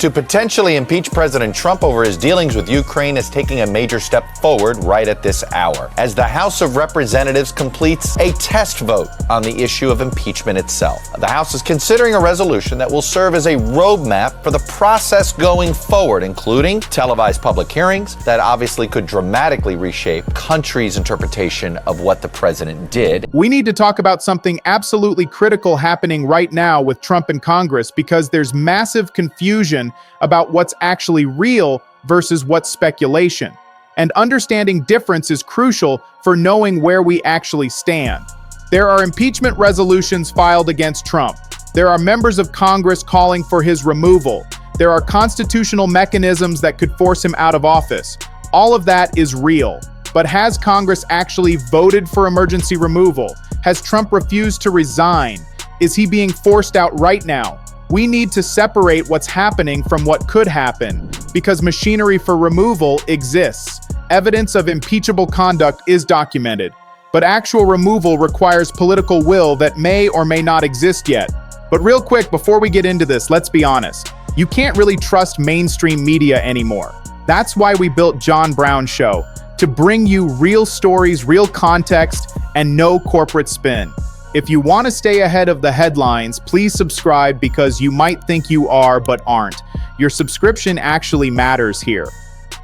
to potentially impeach President Trump over his dealings with Ukraine is taking a major step forward right at this hour, as the House of Representatives completes a test vote on the issue of impeachment itself. The House is considering a resolution that will serve as a roadmap for the process going forward, including televised public hearings that obviously could dramatically reshape country's interpretation of what the president did. We need to talk about something absolutely critical happening right now with Trump and Congress, because there's massive confusion about what's actually real versus what's speculation. And understanding difference is crucial for knowing where we actually stand. There are impeachment resolutions filed against Trump. There are members of Congress calling for his removal. There are constitutional mechanisms that could force him out of office. All of that is real. But has Congress actually voted for emergency removal? Has Trump refused to resign? Is he being forced out right now? We need to separate what's happening from what could happen, because machinery for removal exists. Evidence of impeachable conduct is documented, but actual removal requires political will that may or may not exist yet. But real quick, before we get into this, let's be honest. You can't really trust mainstream media anymore. That's why we built John Brown Show, to bring you real stories, real context, and no corporate spin. If you want to stay ahead of the headlines, please subscribe, because you might think you are but aren't. Your subscription actually matters here.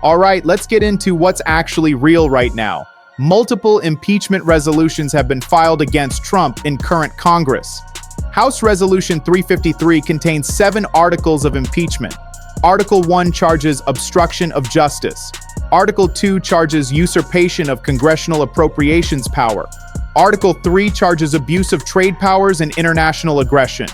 All right, let's get into what's actually real right now. Multiple impeachment resolutions have been filed against Trump in current Congress. House Resolution 353 contains 7 articles of impeachment. Article 1 charges obstruction of justice. Article 2 charges usurpation of congressional appropriations power. Article 3 charges abuse of trade powers and international aggression.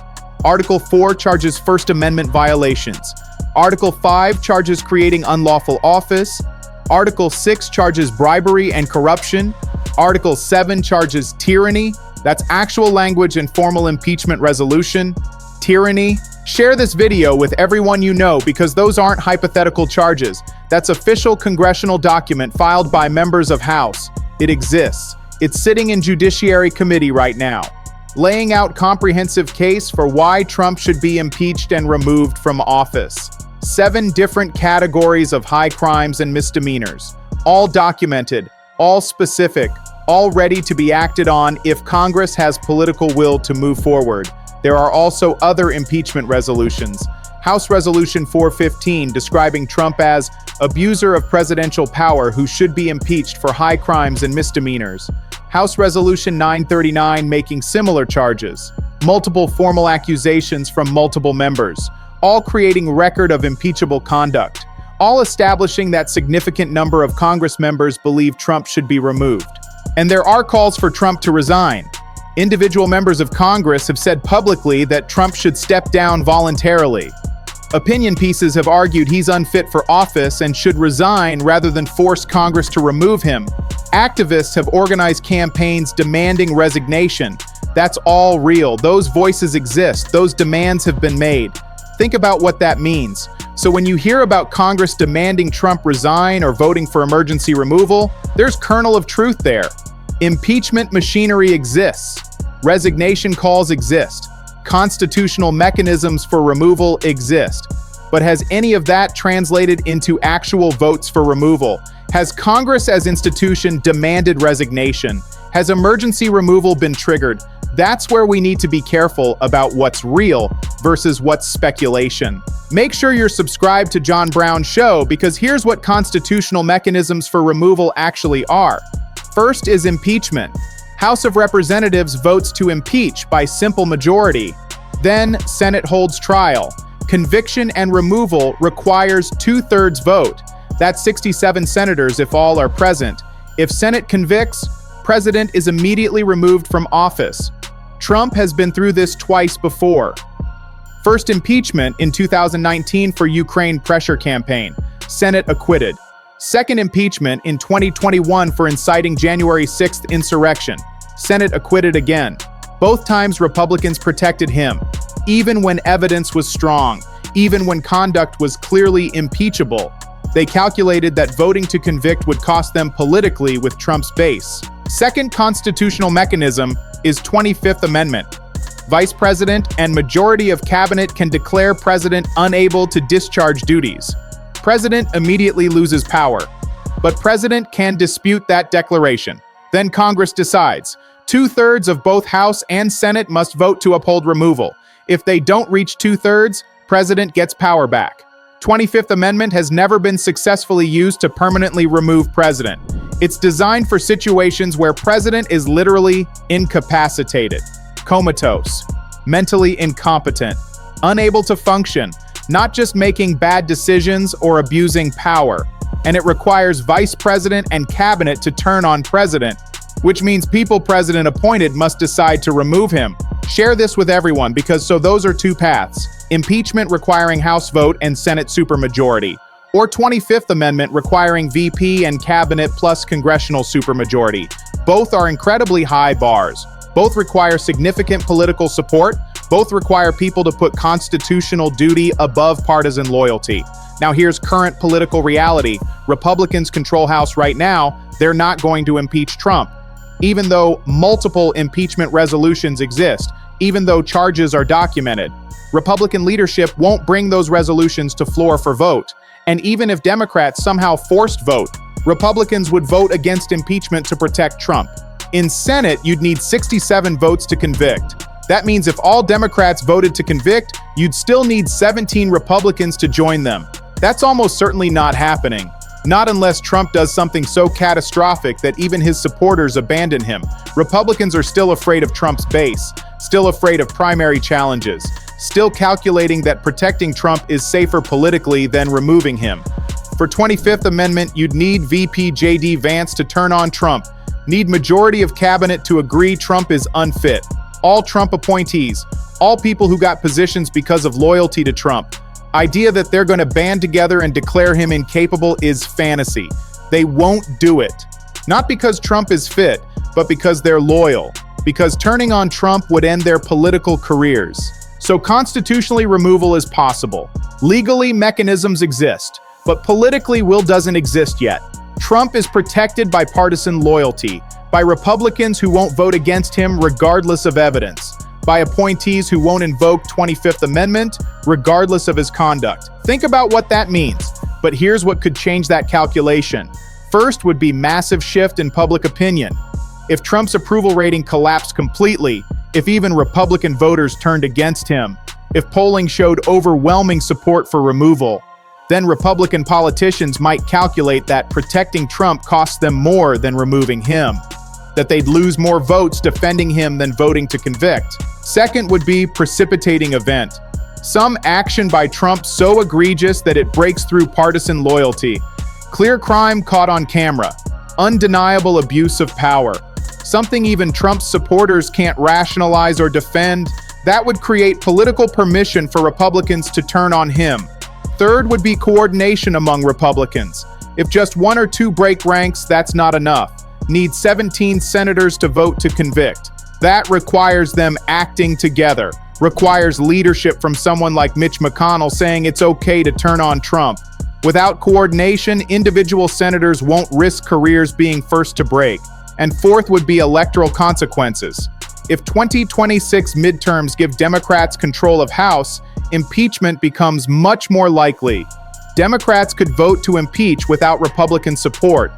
Article 4 charges First Amendment violations. Article 5 charges creating unlawful office. Article 6 charges bribery and corruption. Article 7 charges tyranny. That's actual language in formal impeachment resolution. Tyranny. Share this video with everyone you know, because those aren't hypothetical charges. That's official congressional document filed by members of House. It exists. It's sitting in Judiciary Committee right now, laying out comprehensive case for why Trump should be impeached and removed from office. 7 different categories of high crimes and misdemeanors, all documented, all specific, all ready to be acted on if Congress has political will to move forward. There are also other impeachment resolutions. House Resolution 415 describing Trump as abuser of presidential power who should be impeached for high crimes and misdemeanors. House Resolution 939 making similar charges. Multiple formal accusations from multiple members, all creating record of impeachable conduct, all establishing that significant number of Congress members believe Trump should be removed. And there are calls for Trump to resign. Individual members of Congress have said publicly that Trump should step down voluntarily. Opinion pieces have argued he's unfit for office and should resign rather than force Congress to remove him. Activists have organized campaigns demanding resignation. That's all real. Those voices exist. Those demands have been made. Think about what that means. So when you hear about Congress demanding Trump resign or voting for emergency removal, there's kernel of truth there. Impeachment machinery exists. Resignation calls exist. Constitutional mechanisms for removal exist. But has any of that translated into actual votes for removal? Has Congress as institution demanded resignation? Has emergency removal been triggered? That's where we need to be careful about what's real versus what's speculation. Make sure you're subscribed to John Brown Show, because here's what constitutional mechanisms for removal actually are. First is impeachment. House of Representatives votes to impeach by simple majority. Then Senate holds trial. Conviction and removal requires 2/3 vote. That's 67 senators if all are present. If Senate convicts, President is immediately removed from office. Trump has been through this twice before. First impeachment in 2019 for Ukraine pressure campaign. Senate acquitted. Second impeachment in 2021 for inciting January 6th insurrection. Senate acquitted again. Both times Republicans protected him, even when evidence was strong, even when conduct was clearly impeachable. They calculated that voting to convict would cost them politically with Trump's base. Second constitutional mechanism is 25th Amendment. vice president, and majority of cabinet can declare president unable to discharge duties. President immediately loses power, but president can dispute that declaration. Then Congress decides. 2/3 of both House and Senate must vote to uphold removal. If they don't reach 2/3, president gets power back. 25th Amendment has never been successfully used to permanently remove president. It's designed for situations where president is literally incapacitated, comatose, mentally incompetent, unable to function, not just making bad decisions or abusing power. And it requires vice president and cabinet to turn on president, which means people president appointed must decide to remove him. Share this with everyone because those are two paths. Impeachment requiring House vote and Senate supermajority, or 25th Amendment requiring VP and cabinet plus congressional supermajority. Both are incredibly high bars. Both require significant political support. Both require people to put constitutional duty above partisan loyalty. Now here's current political reality. Republicans control House right now. They're not going to impeach Trump. Even though multiple impeachment resolutions exist, even though charges are documented, Republican leadership won't bring those resolutions to floor for vote. And even if Democrats somehow forced vote, Republicans would vote against impeachment to protect Trump. In Senate, you'd need 67 votes to convict. That means if all Democrats voted to convict, you'd still need 17 Republicans to join them. That's almost certainly not happening. Not unless Trump does something so catastrophic that even his supporters abandon him. Republicans are still afraid of Trump's base, still afraid of primary challenges, still calculating that protecting Trump is safer politically than removing him. For 25th Amendment, you'd need VP J.D. Vance to turn on Trump, need majority of cabinet to agree Trump is unfit. All Trump appointees, all people who got positions because of loyalty to Trump. Idea that they're going to band together and declare him incapable is fantasy. They won't do it. Not because Trump is fit, but because they're loyal. Because turning on Trump would end their political careers. So constitutionally removal is possible. Legally, mechanisms exist. But politically, will doesn't exist yet. Trump is protected by partisan loyalty, by Republicans who won't vote against him regardless of evidence, by appointees who won't invoke 25th Amendment regardless of his conduct. Think about what that means. But here's what could change that calculation. First would be massive shift in public opinion. If Trump's approval rating collapsed completely, if even Republican voters turned against him, if polling showed overwhelming support for removal, then Republican politicians might calculate that protecting Trump costs them more than removing him, that they'd lose more votes defending him than voting to convict. Second would be precipitating event. Some action by Trump so egregious that it breaks through partisan loyalty. Clear crime caught on camera. Undeniable abuse of power. Something even Trump's supporters can't rationalize or defend. That would create political permission for Republicans to turn on him. Third would be coordination among Republicans. If just one or two break ranks, that's not enough. Need 17 senators to vote to convict. That requires them acting together. Requires leadership from someone like Mitch McConnell saying it's okay to turn on Trump. Without coordination, individual senators won't risk careers being first to break. And fourth would be electoral consequences. If 2026 midterms give Democrats control of House, impeachment becomes much more likely. Democrats could vote to impeach without Republican support.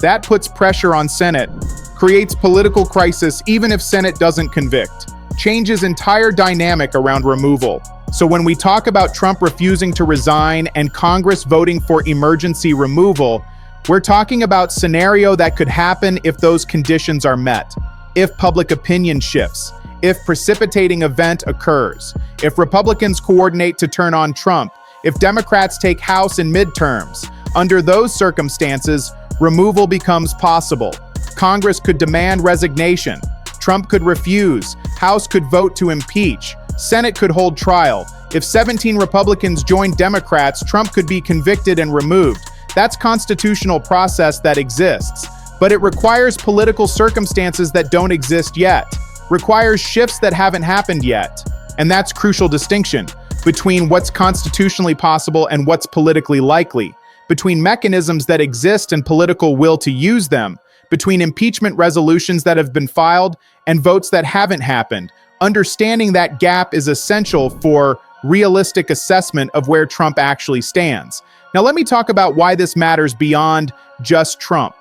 That puts pressure on Senate, creates political crisis even if Senate doesn't convict, changes entire dynamic around removal. So when we talk about Trump refusing to resign and Congress voting for emergency removal, we're talking about scenario that could happen if those conditions are met, if public opinion shifts, if precipitating event occurs, if Republicans coordinate to turn on Trump, if Democrats take House in midterms. Under those circumstances, removal becomes possible. Congress could demand resignation. Trump could refuse. House could vote to impeach. Senate could hold trial. If 17 Republicans join Democrats, Trump could be convicted and removed. That's constitutional process that exists. But it requires political circumstances that don't exist yet. Requires shifts that haven't happened yet. And that's crucial distinction between what's constitutionally possible and what's politically likely, between mechanisms that exist and political will to use them, between impeachment resolutions that have been filed and votes that haven't happened, Understanding that gap is essential for realistic assessment of where Trump actually stands. Now, let me talk about why this matters beyond just Trump.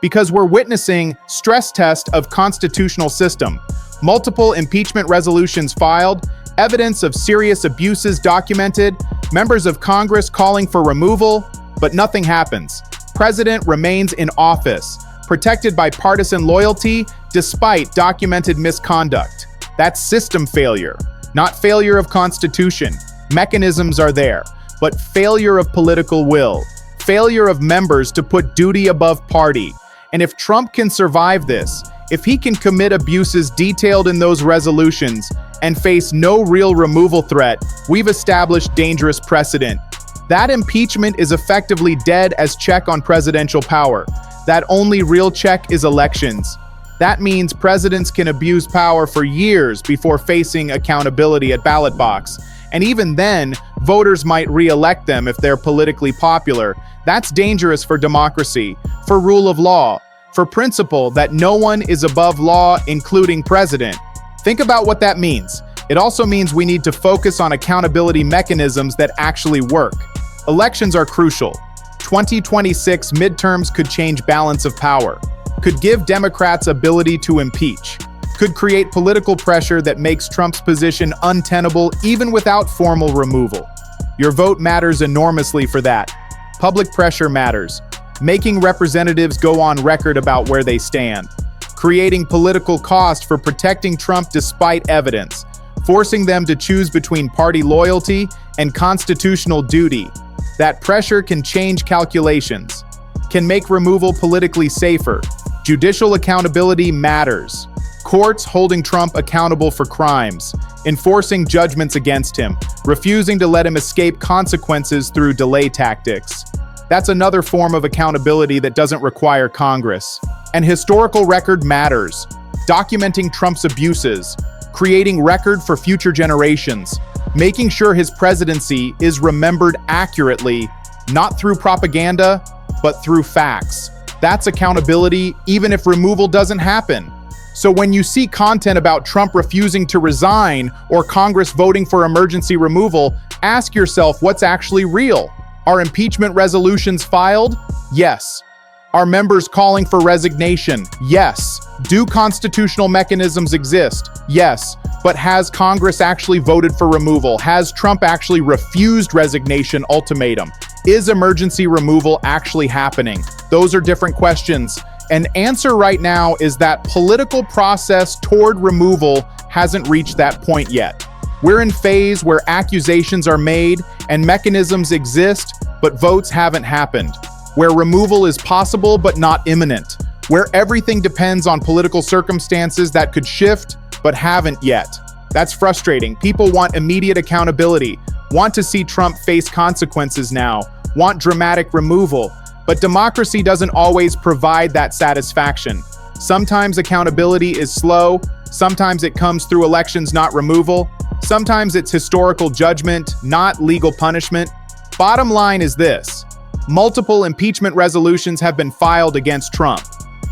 Because we're witnessing stress test of constitutional system, multiple impeachment resolutions filed, evidence of serious abuses documented, members of Congress calling for removal, but nothing happens. President remains in office, protected by partisan loyalty despite documented misconduct. That's system failure, not failure of constitution. Mechanisms are there, but failure of political will, failure of members to put duty above party. And if Trump can survive this, if he can commit abuses detailed in those resolutions and face no real removal threat, we've established dangerous precedent. That impeachment is effectively dead as check on presidential power. That only real check is elections. That means presidents can abuse power for years before facing accountability at ballot box. And even then, voters might re-elect them if they're politically popular. That's dangerous for democracy, for rule of law, for principle that no one is above law, including president. Think about what that means. It also means we need to focus on accountability mechanisms that actually work. Elections are crucial. 2026 midterms could change balance of power, could give Democrats ability to impeach, could create political pressure that makes Trump's position untenable even without formal removal. Your vote matters enormously for that. Public pressure matters. Making representatives go on record about where they stand. Creating political cost for protecting Trump despite evidence. Forcing them to choose between party loyalty and constitutional duty. That pressure can change calculations, can make removal politically safer. Judicial accountability matters. Courts holding Trump accountable for crimes, enforcing judgments against him, refusing to let him escape consequences through delay tactics. That's another form of accountability that doesn't require Congress. And historical record matters. Documenting Trump's abuses, creating record for future generations, making sure his presidency is remembered accurately, not through propaganda, but through facts. That's accountability, even if removal doesn't happen. So when you see content about Trump refusing to resign or Congress voting for emergency removal, ask yourself what's actually real. Are impeachment resolutions filed? Yes. Are members calling for resignation? Yes. Do constitutional mechanisms exist? Yes. But has Congress actually voted for removal? Has Trump actually refused resignation ultimatum? Is emergency removal actually happening? Those are different questions. An answer right now is that political process toward removal hasn't reached that point yet. We're in phase where accusations are made and mechanisms exist, but votes haven't happened. Where removal is possible but not imminent. Where everything depends on political circumstances that could shift but haven't yet. That's frustrating. People want immediate accountability, want to see Trump face consequences now, want dramatic removal. But democracy doesn't always provide that satisfaction. Sometimes accountability is slow, sometimes it comes through elections, not removal. Sometimes it's historical judgment, not legal punishment. Bottom line is this: multiple impeachment resolutions have been filed against Trump.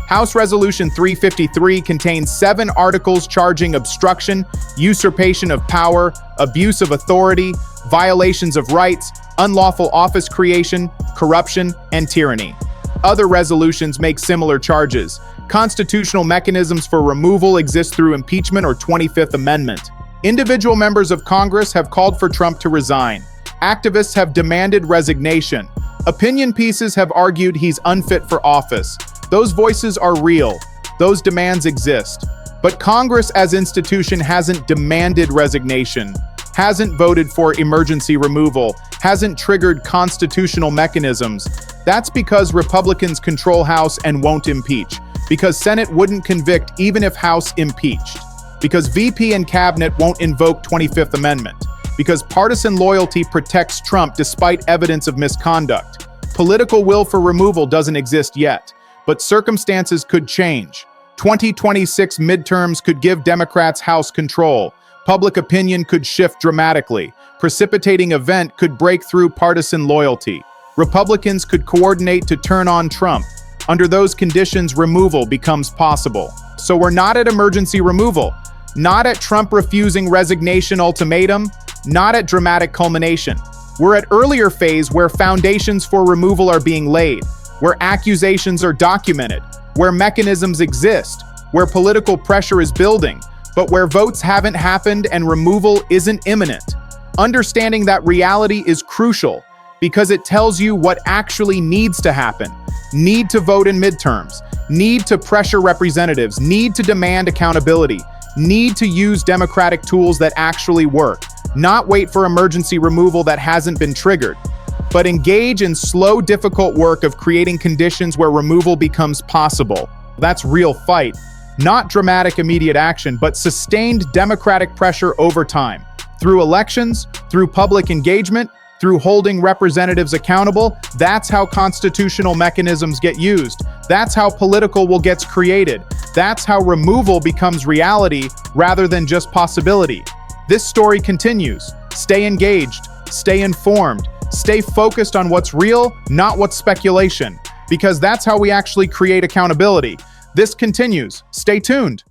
House Resolution 353 contains 7 articles charging obstruction, usurpation of power, abuse of authority, violations of rights, unlawful office creation, corruption, and tyranny. Other resolutions make similar charges. Constitutional mechanisms for removal exist through impeachment or 25th Amendment. Individual members of Congress have called for Trump to resign. Activists have demanded resignation. Opinion pieces have argued he's unfit for office. Those voices are real. Those demands exist. But Congress as institution hasn't demanded resignation, hasn't voted for emergency removal, hasn't triggered constitutional mechanisms. That's because Republicans control House and won't impeach. Because Senate wouldn't convict even if House impeached. Because VP and Cabinet won't invoke 25th Amendment. Because partisan loyalty protects Trump despite evidence of misconduct. Political will for removal doesn't exist yet, but circumstances could change. 2026 midterms could give Democrats House control. Public opinion could shift dramatically. Precipitating event could break through partisan loyalty. Republicans could coordinate to turn on Trump. Under those conditions, removal becomes possible. So we're not at emergency removal. Not at Trump refusing resignation ultimatum, not at dramatic culmination. We're at earlier phase where foundations for removal are being laid, where accusations are documented, where mechanisms exist, where political pressure is building, but where votes haven't happened and removal isn't imminent. Understanding that reality is crucial because it tells you what actually needs to happen. Need to vote in midterms, need to pressure representatives, need to demand accountability, need to use democratic tools that actually work, not wait for emergency removal that hasn't been triggered, but engage in slow, difficult work of creating conditions where removal becomes possible. That's real fight. Not dramatic immediate action, but sustained democratic pressure over time. Through elections, through public engagement, through holding representatives accountable. That's how constitutional mechanisms get used. That's how political will gets created. That's how removal becomes reality rather than just possibility. This story continues. Stay engaged, stay informed, stay focused on what's real, not what's speculation, because that's how we actually create accountability. This continues. Stay tuned.